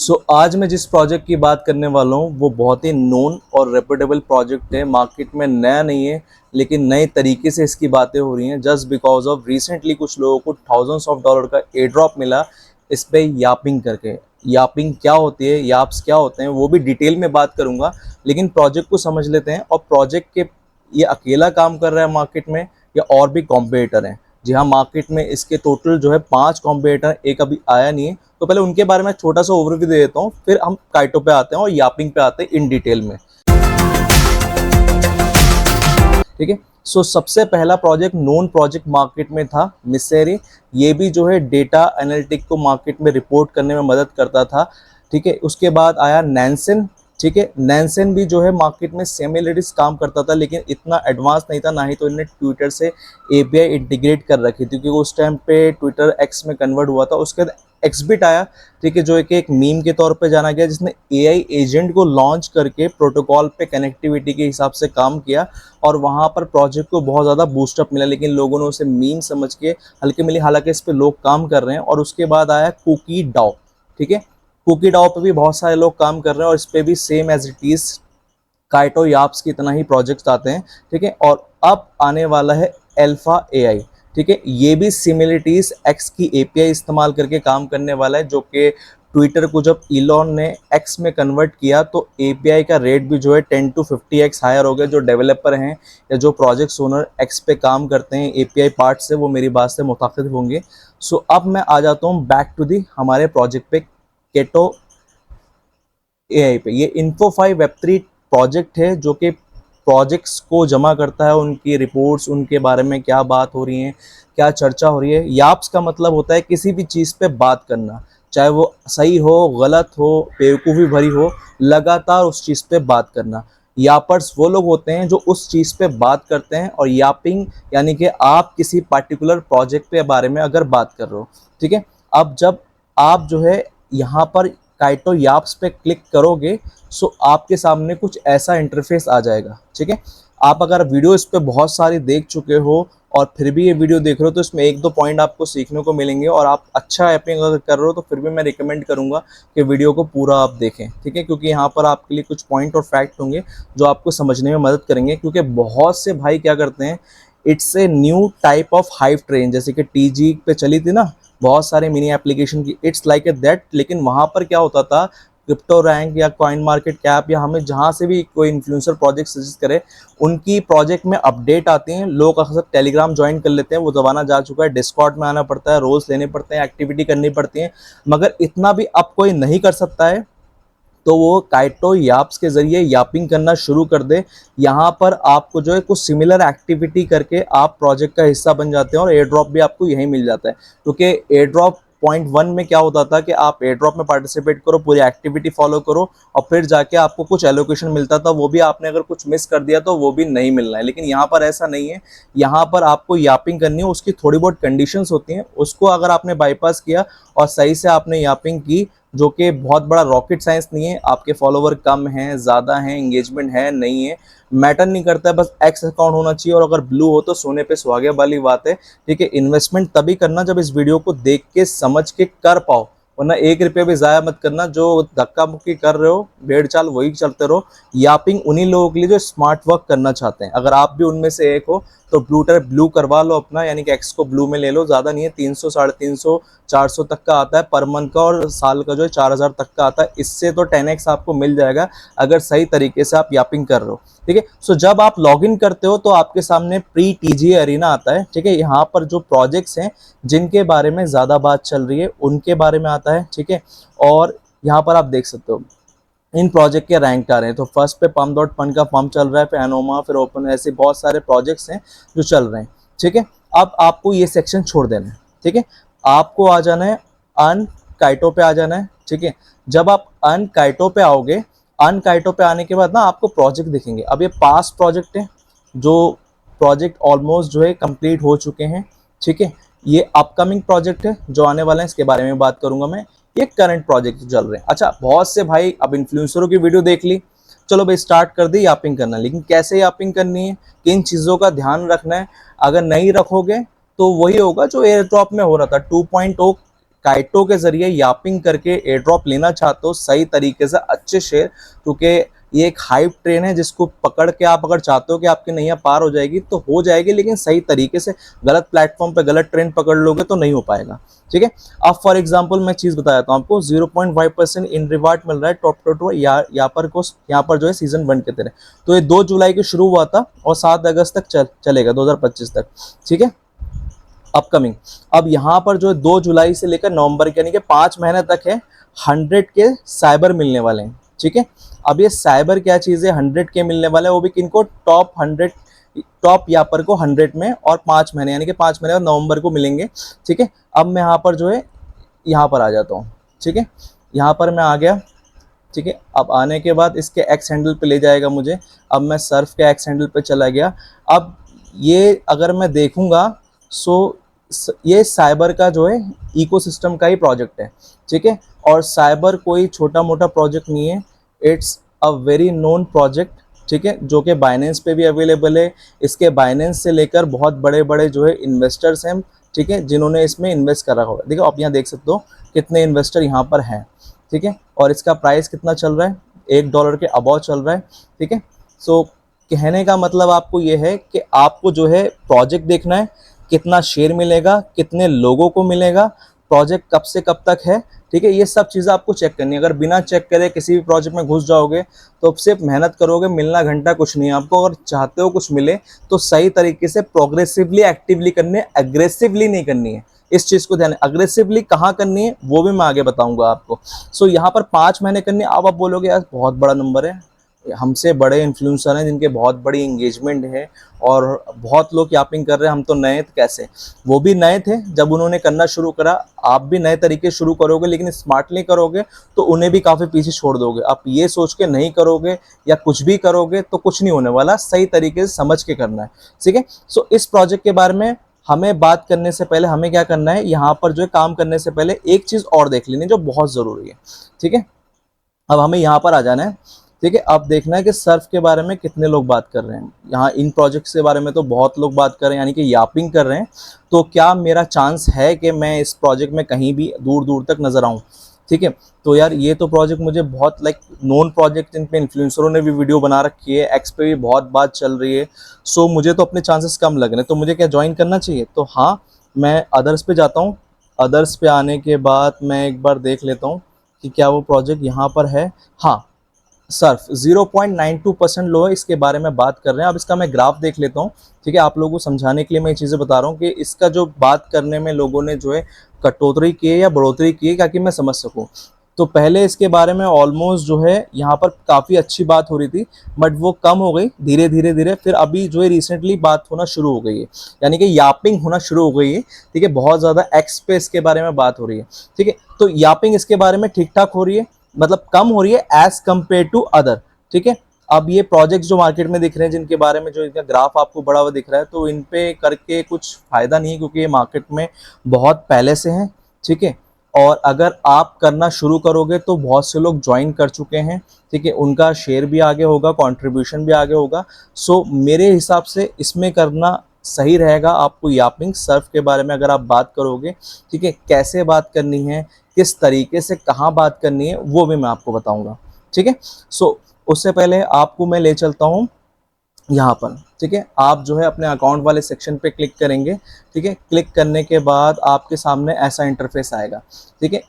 आज मैं जिस प्रोजेक्ट की बात करने वाला हूँ वो बहुत ही नोन और रेपुटेबल प्रोजेक्ट है। मार्केट में नया नहीं है, लेकिन नए तरीके से इसकी बातें हो रही हैं जस्ट बिकॉज ऑफ रिसेंटली कुछ लोगों को थाउजेंड्स ऑफ डॉलर का एयर ड्रॉप मिला इस पे यापिंग करके। यापिंग क्या होती है, याप्स क्या होते हैं, वो भी डिटेल में बात करूंगा, लेकिन प्रोजेक्ट को समझ लेते हैं। और प्रोजेक्ट के ये अकेला काम कर रहा है मार्केट में या और भी कॉम्पिटिटर हैं? जी हाँ, मार्केट में इसके टोटल जो है 5 कॉम्पिटिटर, एक अभी आया नहीं है। तो पहले उनके बारे में छोटा सा ओवरव्यू दे देता हूँ, फिर हम काइटो पे आते हैं और यापिंग पे आते हैं इन डिटेल में। ठीक है। सबसे पहला प्रोजेक्ट नोन प्रोजेक्ट मार्केट में था मिसेरी। ये भी जो है डेटा एनालिटिक को मार्केट में रिपोर्ट करने में मदद करता था। ठीक है। उसके बाद आया नैनसेन। ठीक है। नैनसेन भी जो है मार्केट में सिमिलरिटीज काम करता था, लेकिन इतना एडवांस नहीं था, ना ही तो इन्हें ट्विटर से एपीआई इंटीग्रेट कर रखी थी, क्योंकि उस टाइम पे ट्विटर एक्स में कन्वर्ट हुआ था। उसके बाद एक्सबिट आया। ठीक है। जो एक मीम के तौर पे जाना गया, जिसने एआई एजेंट को लॉन्च करके प्रोटोकॉल पे कनेक्टिविटी के हिसाब से काम किया और वहाँ पर प्रोजेक्ट को बहुत ज़्यादा बूस्टअप मिला, लेकिन लोगों ने उसे मीम समझ के हल्के मिली। हालांकि इस पे लोग काम कर रहे हैं। और उसके बाद आया कुकी डाओ। ठीक है। कुकी डाओ पे भी बहुत सारे लोग काम कर रहे हैं और इस पे भी सेम एज इट इज काइटो याप्स की तरह ही प्रोजेक्ट्स आते हैं। ठीक है। और अब आने वाला है अल्फा एआई। ठीक है। ये भी सिमिलरिटीज एक्स की एपीआई इस्तेमाल करके काम करने वाला है, जो कि ट्विटर को जब इलॉन ने एक्स में कन्वर्ट किया तो एपीआई का रेट भी जो है 10 to 50x हायर हो गया। जो डेवलपर हैं या जो प्रोजेक्ट ओनर एक्स पे काम करते हैं एपीआई पार्ट से, वो मेरी बात से मुताकिद होंगे। अब मैं आ जाता हूँ बैक टू दी हमारे प्रोजेक्ट पे, केटो एआई पे। ये इन्फो5 वेब3 प्रोजेक्ट है जो कि प्रोजेक्ट्स को जमा करता है, उनकी रिपोर्ट्स, उनके बारे में क्या बात हो रही है, क्या चर्चा हो रही है। याप्स का मतलब होता है किसी भी चीज़ पे बात करना, चाहे वो सही हो, गलत हो, बेवकूफ़ी भरी हो, लगातार उस चीज़ पे बात करना। यापर्स वो लोग होते हैं जो उस चीज़ पे बात करते हैं। और यापिंग यानी कि आप किसी पर्टिकुलर प्रोजेक्ट के बारे में अगर बात कर रहे हो। ठीक है। अब जब आप जो है यहाँ पर काइटो याप्स पे क्लिक करोगे, आपके सामने कुछ ऐसा इंटरफेस आ जाएगा। ठीक है। आप अगर वीडियो इस पे बहुत सारी देख चुके हो और फिर भी ये वीडियो देख रहे हो, तो इसमें एक दो पॉइंट आपको सीखने को मिलेंगे। और आप अच्छा ऐपिंग अगर कर रहे हो तो फिर भी मैं रिकमेंड करूंगा कि वीडियो को पूरा आप देखें। ठीक है। क्योंकि यहाँ पर आपके लिए कुछ पॉइंट और फैक्ट होंगे जो आपको समझने में मदद करेंगे। क्योंकि बहुत से भाई क्या करते हैं, it's a new type of hive train, जैसे कि टीजी पे चली थी ना बहुत सारे मिनी एप्लीकेशन की, इट्स लाइक ए दैट। लेकिन वहाँ पर क्या होता था, क्रिप्टो रैंक या कॉइन मार्केट कैप या हमें जहाँ से भी कोई इन्फ्लुएंसर प्रोजेक्ट सजेस्ट करे, उनकी प्रोजेक्ट में अपडेट आती हैं। लोग अक्सर टेलीग्राम ज्वाइन कर लेते हैं, वो ज़माना जा चुका है। डिस्कॉर्ड में आना पड़ता है, रोज़ लेने पड़ते हैं, एक्टिविटी करनी पड़ती है। मगर इतना भी अब कोई नहीं कर सकता है, तो वो काइटो याप्स के जरिए यापिंग करना शुरू कर दे। यहाँ पर आपको जो है कुछ सिमिलर एक्टिविटी करके आप प्रोजेक्ट का हिस्सा बन जाते हैं और एयर ड्रॉप भी आपको यही मिल जाता है। क्योंकि एयर ड्रॉप पॉइंट 1 में क्या होता था कि आप एयर ड्रॉप में पार्टिसिपेट करो, पूरी एक्टिविटी फॉलो करो और फिर जाके आपको कुछ एलोकेशन मिलता था। वो भी आपने अगर कुछ मिस कर दिया तो वो भी नहीं मिलना है। लेकिन यहाँ पर ऐसा नहीं है। यहाँ पर आपको यापिंग करनी है, उसकी थोड़ी बहुत कंडीशंस होती हैं, उसको अगर आपने बाईपास किया और सही से आपने यापिंग की, जो कि बहुत बड़ा रॉकेट साइंस नहीं है। आपके फॉलोवर कम हैं, ज़्यादा हैं, एंगेजमेंट है, नहीं है, मैटर नहीं करता है। बस एक्स अकाउंट होना चाहिए और अगर ब्लू हो तो सोने पे सुहागे वाली बात है। ठीक है। इन्वेस्टमेंट तभी करना जब इस वीडियो को देख के समझ के कर पाओ, वरना 1 रुपये भी ज़ाया मत करना। जो धक्का मुक्की कर रहे हो, भेड़ चाल वही चलते रहो। यापिंग उन्हीं लोगों के लिए जो स्मार्ट वर्क करना चाहते हैं। अगर आप भी उनमें से एक हो तो ब्लू करवा लो अपना, यानी कि एक्स को ब्लू में ले लो। ज़्यादा नहीं है, 300, 350, 400 तक का आता है पर मंथ का, और साल का जो है 4000 तक का आता है। इससे तो 10x आपको मिल जाएगा अगर सही तरीके से आप यापिंग कर रहे हो। ठीक है। जब आप लॉगिन करते हो तो आपके सामने प्री टीजी अरीना आता है। ठीक है। यहाँ पर जो प्रोजेक्ट्स हैं जिनके बारे में ज़्यादा बात चल रही है उनके बारे में आता है। ठीक है। और यहाँ पर आप देख सकते हो इन प्रोजेक्ट के रैंक आ रहे हैं। तो फर्स्ट पे पम्प डॉट फन का पम्प चल रहा है, फिर एनोमा, फिर ओपन, ऐसे बहुत सारे प्रोजेक्ट्स हैं जो चल रहे हैं। ठीक है। अब आपको ये सेक्शन छोड़ देना है। ठीक है। आपको आ जाना है अन काइटो पे आ जाना है। ठीक है। जब आप अन काइटो पे आओगे, अन काइटो पे आने के बाद ना आपको प्रोजेक्ट दिखेंगे। अब ये पास प्रोजेक्ट है, जो प्रोजेक्ट ऑलमोस्ट जो है कंप्लीट हो चुके हैं। ठीक है। ये अपकमिंग प्रोजेक्ट है जो आने वाले हैं, इसके बारे में बात करूंगा मैं। ये करंट प्रोजेक्ट चल रहे हैं। अच्छा, बहुत से भाई अब इन्फ्लुएंसरों की वीडियो देख ली, चलो भाई स्टार्ट कर दी यापिंग करना, लेकिन कैसे यापिंग करनी है, किन चीज़ों का ध्यान रखना है, अगर नहीं रखोगे तो वही होगा जो एयर ड्रॉप में हो रहा था। 2.0 काइटो के जरिए यापिंग करके एयर ड्रॉप लेना चाहते हो सही तरीके से अच्छे शेयर, क्योंकि ये एक हाइप ट्रेन है जिसको पकड़ के आप अगर चाहते हो कि आपकी नैया पार हो जाएगी तो हो जाएगी, लेकिन सही तरीके से गलत प्लेटफॉर्म पे गलत ट्रेन पकड़ लोगे तो नहीं हो पाएगा। ठीक है, अब फॉर एग्जांपल मैं चीज बता देता हूँ आपको, 0.5% इन रिवार्ड मिल रहा है टॉप टू यहाँ पर जो है सीजन 1 के तरह। तो ये 2 जुलाई को शुरू हुआ था और 7 अगस्त तक चलेगा 2025 तक। ठीक है, अपकमिंग। अब यहाँ पर जो 2 जुलाई से लेकर नवंबर के यानी कि 5 महीने तक है, 100 के साइबर मिलने वाले हैं। ठीक है, अब ये साइबर क्या चीज़ है, 100 के मिलने वाले हैं, वो भी किनको, टॉप 100, टॉप यापर को 100 में, और 5 महीने यानी कि 5 महीने और नवंबर को मिलेंगे। ठीक है, अब मैं यहाँ पर जो है यहाँ पर आ जाता हूँ। ठीक है, यहाँ पर मैं आ गया। ठीक है, अब आने के बाद इसके एक्स हैंडल पे ले जाएगा मुझे। अब मैं सर्फ के एक्स हैंडल पे चला गया। अब ये अगर मैं देखूंगा सो ये साइबर का जो है इकोसिस्टम का ही प्रोजेक्ट है। ठीक है, और साइबर कोई छोटा मोटा प्रोजेक्ट नहीं है, it's a very known project. ठीक है, जो कि बाइनेंस पे भी अवेलेबल है। इसके बाइनेंस से लेकर बहुत बड़े बड़े जो है इन्वेस्टर्स हैं, ठीक है, जिन्होंने इसमें इन्वेस्ट करा होगा। देखो आप यहाँ देख सकते हो कितने इन्वेस्टर यहाँ पर हैं। ठीक है, और इसका प्राइस कितना चल रहा है, $1 के अबव चल रहा है। ठीक है, सो कहने का मतलब आपको ये है कि आपको जो है प्रोजेक्ट देखना है, कितना शेयर मिलेगा, कितने लोगों को मिलेगा, प्रोजेक्ट कब से कब तक है। ठीक है, ये सब चीज़ें आपको चेक करनी है। अगर बिना चेक करे किसी भी प्रोजेक्ट में घुस जाओगे तो सिर्फ मेहनत करोगे, मिलना घंटा कुछ नहीं है आपको। अगर चाहते हो कुछ मिले तो सही तरीके से प्रोग्रेसिवली एक्टिवली करनी है, एग्रेसिवली नहीं करनी है। इस चीज़ को ध्यान, अग्रेसिवली कहाँ करनी है वो भी मैं आगे बताऊंगा आपको। सो यहाँ पर 5 महीने करनी है। अब आप बोलोगे यार बहुत बड़ा नंबर है, हमसे बड़े इन्फ्लुएंसर हैं जिनके बहुत बड़ी एंगेजमेंट है और बहुत लोग यापिंग कर रहे हैं, हम तो नए थे। कैसे, वो भी नए थे जब उन्होंने करना शुरू करा, आप भी नए तरीके शुरू करोगे लेकिन स्मार्टली करोगे तो उन्हें भी काफ़ी पीछे छोड़ दोगे। आप ये सोच के नहीं करोगे या कुछ भी करोगे तो कुछ नहीं होने वाला, सही तरीके से समझ के करना है। ठीक है, सो इस प्रोजेक्ट के बारे में हमें बात करने से पहले हमें क्या करना है, यहाँ पर जो है काम करने से पहले एक चीज़ और देख लेनी जो बहुत ज़रूरी है। ठीक है, अब हमें यहाँ पर आ जाना है। ठीक है, अब देखना है कि सर्फ के बारे में कितने लोग बात कर रहे हैं। यहाँ इन प्रोजेक्ट्स के बारे में तो बहुत लोग बात कर रहे हैं, यानी कि यापिंग कर रहे हैं। तो क्या मेरा चांस है कि मैं इस प्रोजेक्ट में कहीं भी दूर दूर तक नजर आऊँ। ठीक है, तो यार ये तो प्रोजेक्ट मुझे बहुत नोन प्रोजेक्ट, जिन पे इन्फ्लुएंसरों ने भी वीडियो बना रखी है, एक्स पे भी बहुत बात चल रही है। सो मुझे तो अपने चांसेस कम लग रहे हैं, तो मुझे क्या ज्वाइन करना चाहिए। तो हाँ, मैं अदर्स पे जाता हूँ। अदर्स पे आने के बाद मैं एक बार देख लेता हूँ कि क्या वो प्रोजेक्ट यहाँ पर है। हाँ, सर्फ 0.92% लो है, इसके बारे में बात कर रहे हैं। अब इसका मैं ग्राफ देख लेता हूँ। ठीक है, आप लोगों को समझाने के लिए मैं ये चीज़ें बता रहा हूँ कि इसका जो बात करने में लोगों ने जो है कटौती की है या बढ़ोतरी की है, ताकि मैं समझ सकूँ। तो पहले इसके बारे में ऑलमोस्ट जो है यहाँ पर काफ़ी अच्छी बात हो रही थी, बट वो कम हो गई धीरे धीरे धीरे। फिर अभी जो है रिसेंटली बात होना शुरू हो गई है, यानी कि यापिंग होना शुरू हो गई है। ठीक है, बहुत ज़्यादा एक्स पे इसके बारे में बात हो रही है। ठीक है, तो यापिंग इसके बारे में ठीक ठाक हो रही है, मतलब कम हो रही है एज कंपेयर टू अदर। ठीक है, अब ये प्रोजेक्ट्स जो मार्केट में दिख रहे हैं, जिनके बारे में जो इनका ग्राफ आपको बड़ा हुआ दिख रहा है, तो इन पे करके कुछ फायदा नहीं है, क्योंकि ये मार्केट में बहुत पहले से हैं। ठीक है, और अगर आप करना शुरू करोगे तो बहुत से लोग ज्वाइन कर चुके हैं। ठीक है, उनका शेयर भी आगे होगा, कंट्रीब्यूशन भी आगे होगा। सो मेरे हिसाब से इसमें करना सही रहेगा। आपको यापिंग सर्फ के बारे में अगर आप बात करोगे, ठीक है, कैसे बात करनी है, किस तरीके से कहाँ बात करनी है, वो भी मैं आपको बताऊंगा। ठीक है, सो उससे पहले आपको मैं ले चलता हूँ यहाँ पर। ठीक है, आप जो है अपने अकाउंट वाले सेक्शन पे क्लिक करेंगे। ठीक है, क्लिक करने के बाद आपके सामने ऐसा इंटरफेस आएगा। ठीक है,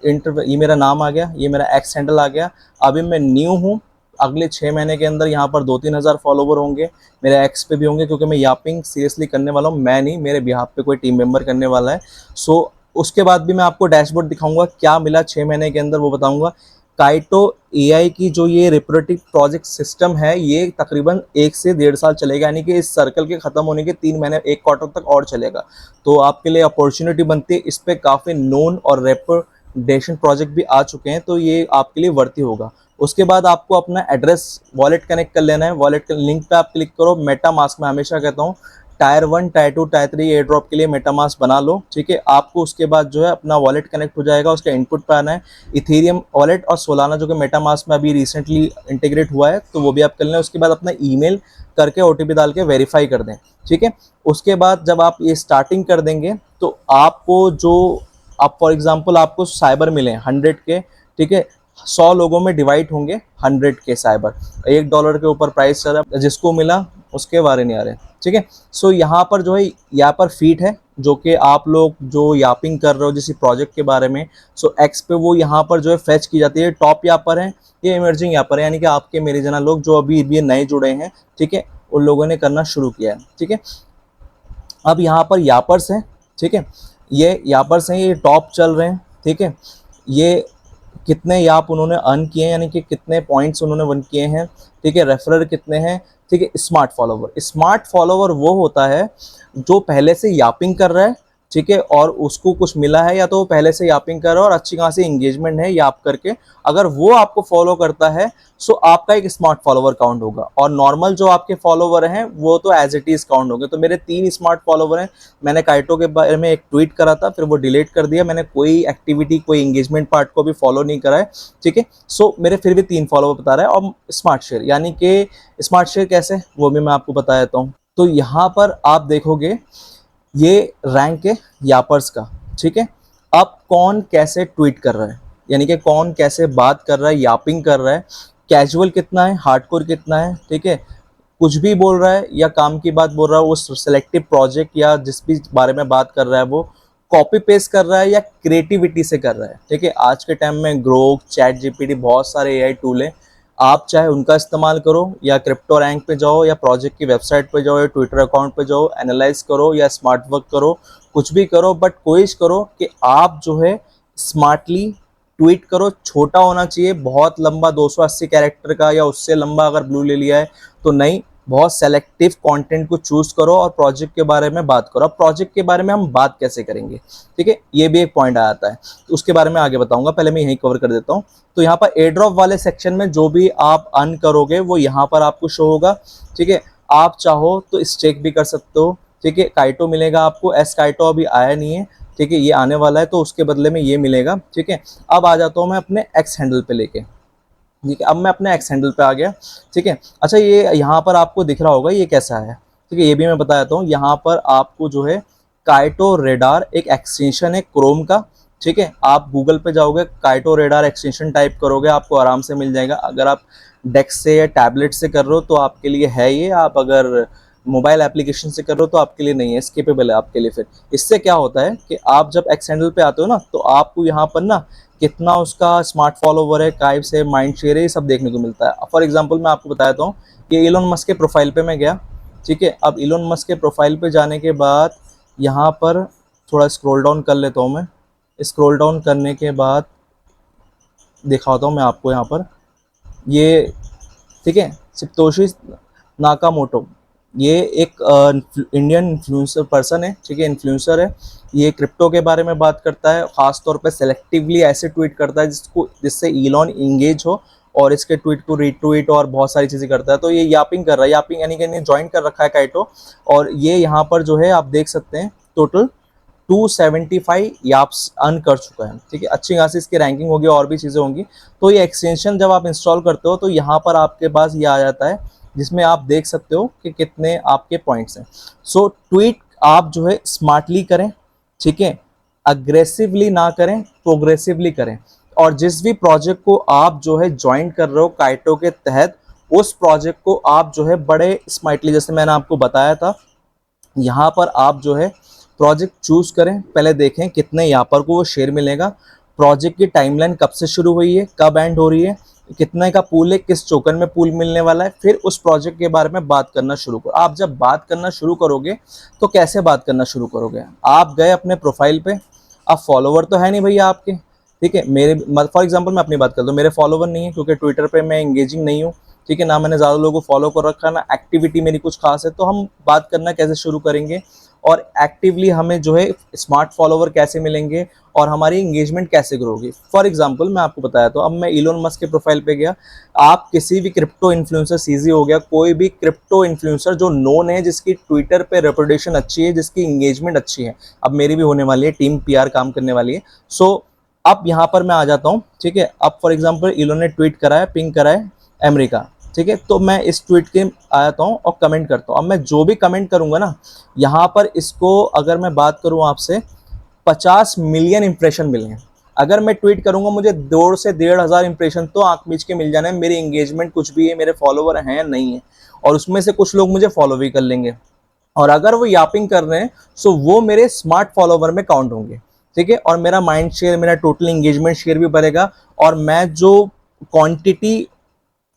ये मेरा नाम आ गया, ये मेरा एक्स हैंडल आ गया। अभी मैं न्यू हूँ, अगले 6 महीने के अंदर यहाँ पर 2-3 हज़ार फॉलोवर होंगे, मेरे एक्स पे भी होंगे, क्योंकि मैं यापिंग सीरियसली करने वाला हूँ। मैं नहीं, मेरे बिहाफ पे कोई टीम मेंबर करने वाला है। सो उसके बाद भी मैं आपको डैशबोर्ड दिखाऊंगा, क्या मिला 6 महीने के अंदर वो बताऊंगा। काइटो एआई की जो ये रिपरेटिव प्रोजेक्ट सिस्टम है, ये तकरीबन 1 से 1.5 साल चलेगा, यानी कि इस सर्कल के ख़त्म होने के 3 महीने, 1 क्वार्टर तक और चलेगा। तो आपके लिए अपॉर्चुनिटी बनती है। इस पर काफ़ी नोन और रेपुटेशन प्रोजेक्ट भी आ चुके हैं, तो ये आपके लिए वर्ती होगा। उसके बाद आपको अपना एड्रेस वॉलेट कनेक्ट कर लेना है। वॉलेट के लिंक पे आप क्लिक करो। मेटामास्क, मैं हमेशा कहता हूँ tyre 1, tyre 2, tyre 3 air drop के लिए मेटामास्क बना लो। ठीक है, आपको उसके बाद जो है अपना वॉलेट कनेक्ट हो जाएगा। उसका इनपुट पे आना है इथेरियम वॉलेट और सोलाना, जो कि मेटामास्क में अभी रिसेंटली इंटीग्रेट हुआ है, तो वो भी आप कर लें। उसके बाद अपना ईमेल करके ओटीपी डाल के वेरीफाई कर दें। ठीक है, उसके बाद जब आप ये स्टार्टिंग कर देंगे तो आपको जो अब फॉर एग्जांपल आपको साइबर मिले 100 के, ठीक है, 100 लोगों में डिवाइड होंगे 100 के साइबर, $1 के ऊपर प्राइस चल रहा है, जिसको मिला उसके बारे नहीं आ रहे, ठीक है। सो यहाँ पर जो है, यहाँ पर फीट है जो कि आप लोग जो यापिंग कर रहे हो किसी प्रोजेक्ट के बारे में, सो एक्स पे वो यहाँ पर जो है फेच की जाती है। टॉप यहाँ पर है, ये इमर्जिंग यहाँ पर है, यानी कि आपके मेरे जना लोग जो अभी ये नए जुड़े हैं, ठीक है, उन लोगों ने करना शुरू किया है, ठीक है। अब यहाँ पर यापर्स हैं, ठीक है, ये यापर्स हैं, ये टॉप चल रहे हैं, ठीक है। ये कितने याप उन्होंने अर्न किए हैं, यानी कि कितने पॉइंट्स उन्होंने वन किए हैं, ठीक है, रेफरर कितने हैं, ठीक है। स्मार्ट फॉलोवर वो होता है जो पहले से यापिंग कर रहा है, ठीक है, और उसको कुछ मिला है, या तो वो पहले से यापिंग कर रहा है और अच्छी खासी एंगेजमेंट है याप करके, अगर वो आपको फॉलो करता है सो आपका एक स्मार्ट फॉलोवर काउंट होगा। और नॉर्मल जो आपके फॉलोवर हैं वो तो एज इट इज काउंट होंगे। तो मेरे 3 स्मार्ट फॉलोवर हैं। मैंने काइटो के बारे में एक ट्वीट करा था, फिर वो डिलीट कर दिया, मैंने कोई एक्टिविटी कोई एंगेजमेंट पार्ट को भी फॉलो नहीं करा है, ठीक है। सो मेरे फिर भी 3 फॉलोवर बता रहा है। और स्मार्ट शेयर, यानी कि स्मार्ट शेयर कैसे, वो भी मैं आपको बता देता हूँ। तो यहाँ पर आप देखोगे ये रैंक है यापर्स का, ठीक है। अब कौन कैसे ट्वीट कर रहा है, यानी कि कौन कैसे बात कर रहा है, यापिंग कर रहा है, कैजुअल कितना है, हार्डकोर कितना है, ठीक है, कुछ भी बोल रहा है या काम की बात बोल रहा है, वो सिलेक्टिव प्रोजेक्ट या जिस भी बारे में बात कर रहा है वो कॉपी पेस्ट कर रहा है या क्रिएटिविटी से कर रहा है, ठीक है। आज के टाइम में ग्रोक, चैट जीपीटी, बहुत सारे एआई टूल हैं, आप चाहे उनका इस्तेमाल करो या क्रिप्टो रैंक पे जाओ या प्रोजेक्ट की वेबसाइट पे जाओ या ट्विटर अकाउंट पे जाओ, एनालाइज करो या स्मार्ट वर्क करो, कुछ भी करो, बट कोशिश करो कि आप जो है स्मार्टली ट्वीट करो। छोटा होना चाहिए, बहुत लंबा 280 कैरेक्टर का या उससे लंबा अगर ब्लू ले लिया है तो नहीं, बहुत सेलेक्टिव कंटेंट को चूज करो और प्रोजेक्ट के बारे में बात करो। अब प्रोजेक्ट के बारे में हम बात कैसे करेंगे, ठीक है, ये भी एक पॉइंट आ जाता है, तो उसके बारे में आगे बताऊंगा, पहले मैं यही कवर कर देता हूँ। तो यहाँ पर एयर ड्रॉप वाले सेक्शन में जो भी आप अर्न करोगे वो यहाँ पर आपको शो होगा, ठीक है। आप चाहो तो स्टेक भी कर सकते हो, ठीक है, काइटो मिलेगा आपको, एस काइटो अभी आया नहीं है, ठीक है, ये आने वाला है, तो उसके बदले में ये मिलेगा, ठीक है। अब आ जाता हूँ मैं अपने एक्स हैंडल पे लेके, ठीक है, अब मैं अपने एक्स हैंडल पे आ गया, ठीक है। अच्छा, ये यहाँ पर आपको दिख रहा होगा ये कैसा है, ठीक है, ये भी मैं बता देता हूँ। यहाँ पर आपको जो है काइटो रेडार एक एक्सटेंशन है क्रोम का, ठीक है। आप गूगल पे जाओगे, काइटो रेडार एक्सटेंशन टाइप करोगे, आपको आराम से मिल जाएगा। अगर आप डेस्क से या टैबलेट से कर रहे हो तो आपके लिए है ये, आप अगर मोबाइल एप्लीकेशन से कर रहे हो तो आपके लिए नहीं है, स्किपेबल है आपके लिए। फिर इससे क्या होता है कि आप जब एक्स हैंडल पे आते हो ना, तो आपको यहाँ पर ना कितना उसका स्मार्ट फॉलोवर है, काइव्स है, माइंड शेयर है, ये सब देखने को मिलता है। फॉर एग्जांपल मैं आपको बताता हूँ कि इलोन मस्क के प्रोफाइल पे मैं गया, ठीक है। अब इलोन मस्क के प्रोफाइल पे जाने के बाद यहाँ पर थोड़ा स्क्रॉल डाउन कर लेता हूँ मैं। स्क्रॉल डाउन करने के बाद दिखाता हूँ मैं आपको यहाँ पर, ये ठीक है, सिप्तोशी नाकामोटो, ये एक इंडियन इन्फ्लुएंसर पर्सन है, ठीक है, इन्फ्लुएंसर है। ये क्रिप्टो के बारे में बात करता है, खास तौर पे सेलेक्टिवली ऐसे ट्वीट करता है जिससे इलॉन इंगेज हो और इसके ट्वीट को रीट्वीट और बहुत सारी चीज़ें करता है। तो ये यापिंग कर रहा है, यापिंग यानी कि ज्वाइन कर रखा है काइटो, और ये यहाँ पर जो है आप देख सकते हैं टोटल 275 याप्स अर्न कर चुका है, ठीक है। अच्छी खासी इसकी रैंकिंग होगी और भी चीज़ें होंगी। तो ये एक्सटेंशन जब आप इंस्टॉल करते हो तो यहाँ पर आपके पास ये आ जाता है, जिसमें आप देख सकते हो कि कितने आपके पॉइंट्स हैं। सो ट्वीट आप जो है स्मार्टली करें, ठीक है, अग्रेसिवली ना करें, प्रोग्रेसिवली करें। और जिस भी प्रोजेक्ट को आप जो है ज्वाइन कर रहे हो काइटो के तहत, उस प्रोजेक्ट को आप जो है बड़े स्मार्टली, जैसे मैंने आपको बताया था, यहाँ पर आप जो है प्रोजेक्ट चूज करें, पहले देखें कितने यहाँ पर को वो शेयर मिलेगा, प्रोजेक्ट की टाइमलाइन कब से शुरू हुई है, कब एंड हो रही है, कितने का पूल है, किस टोकन में पूल मिलने वाला है, फिर उस प्रोजेक्ट के बारे में बात करना शुरू करो। आप जब बात करना शुरू करोगे तो कैसे बात करना शुरू करोगे, आप गए अपने प्रोफाइल पे, अब फॉलोवर तो है नहीं भैया आपके, ठीक है। मेरे फॉर एग्जांपल मैं अपनी बात करता हूँ, मेरे फॉलोवर नहीं है क्योंकि ट्विटर पे मैं एंगेजिंग नहीं हूँ, ठीक है, ना मैंने ज़्यादा लोगों को फॉलो कर रखा, ना एक्टिविटी मेरी कुछ खास है। तो हम बात करना कैसे शुरू करेंगे और एक्टिवली हमें जो है स्मार्ट फॉलोवर कैसे मिलेंगे और हमारी इंगेजमेंट कैसे ग्रो होगी। फॉर एग्जांपल मैं आपको बताया, तो अब मैं इलोन मस्क के प्रोफाइल पे गया, आप किसी भी क्रिप्टो इन्फ्लुएंसर, सीजी हो गया, कोई भी क्रिप्टो इन्फ्लुएंसर जो नोन है, जिसकी ट्विटर पे रेपुटेशन अच्छी है, जिसकी इंगेजमेंट अच्छी है, अब मेरी भी होने वाली है, टीम पीआर काम करने वाली है। सो अब यहाँ पर मैं आ जाता हूँ, ठीक है। अब फॉर एग्जाम्पल इलोन ने ट्वीट करा है, पिंग करा है अमेरिका, ठीक है, तो मैं इस ट्वीट के आ जाता हूँ और कमेंट करता हूँ। अब मैं जो भी कमेंट करूँगा ना, यहाँ पर इसको अगर मैं बात करूँ आपसे, 50 मिलियन इंप्रेशन मिले हैं। अगर मैं ट्वीट करूंगा मुझे 2 से 1,500 इंप्रेशन तो आंख मीच के मिल जाना है। मेरी एंगेजमेंट कुछ भी है, मेरे फॉलोवर हैं या नहीं है, और उसमें से कुछ लोग मुझे फॉलो भी कर लेंगे। और अगर वो यापिंग कर रहे हैं सो वो मेरे स्मार्ट फॉलोवर में काउंट होंगे, ठीक है। और मेरा माइंड शेयर, मेरा टोटल एंगेजमेंट शेयर भी बढ़ेगा। और मैं जो क्वांटिटी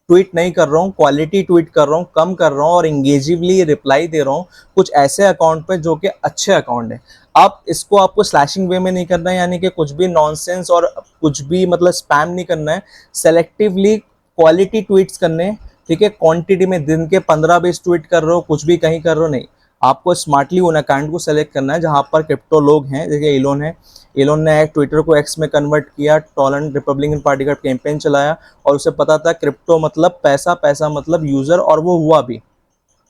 ट्वीट नहीं कर रहा हूँ, क्वालिटी ट्वीट कर रहा हूँ, कम कर रहा हूँ, और इंगेजिवली रिप्लाई दे रहा हूँ कुछ ऐसे अकाउंट पे जो कि अच्छे अकाउंट है। आप इसको आपको स्लैशिंग वे में नहीं करना है, यानी कि कुछ भी नॉनसेंस और कुछ भी मतलब स्पैम नहीं करना है। सेलेक्टिवली क्वालिटी ट्वीट्स करने हैं, ठीक है। क्वांटिटी में दिन के 15-20 ट्वीट कर रहे हो, कुछ भी कहीं कर रहे हो, नहीं। आपको स्मार्टली उन अकाउंट को सेलेक्ट करना है जहां पर क्रिप्टो लोग हैं। जैसे इलोन है, इलोन ने ट्विटर को एक्स में कन्वर्ट किया, टॉलरेंट रिपब्लिकन पार्टी का कैंपेन चलाया, और उसे पता था क्रिप्टो मतलब पैसा, पैसा मतलब यूजर, और वो हुआ भी,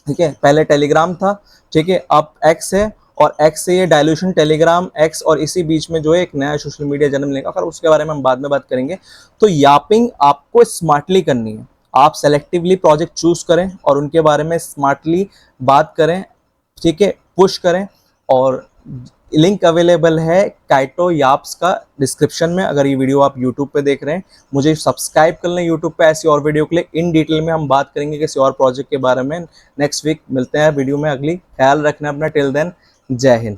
ठीक है। पहले टेलीग्राम था, ठीक है, अब एक्स है, और एक्स से ये डायल्यूशन टेलीग्राम एक्स और इसी बीच में जो है एक नया सोशल मीडिया जन्म लेगा, पर उसके बारे में हम बाद में बात करेंगे। तो यापिंग आपको स्मार्टली करनी है। आप सेलेक्टिवली प्रोजेक्ट चूज करें और उनके बारे में स्मार्टली बात करें, ठीक है, पुश करें। और लिंक अवेलेबल है काइटो याप्स का डिस्क्रिप्शन में, अगर ये वीडियो आप यूट्यूब पे देख रहे हैं। मुझे सब्सक्राइब कर लें यूट्यूब पे, ऐसी और वीडियो के लिए। इन डिटेल में हम बात करेंगे किसी और प्रोजेक्ट के बारे में नेक्स्ट वीक। मिलते हैं वीडियो में अगली। ख्याल रखना अपना, टिल देन जय हिंद।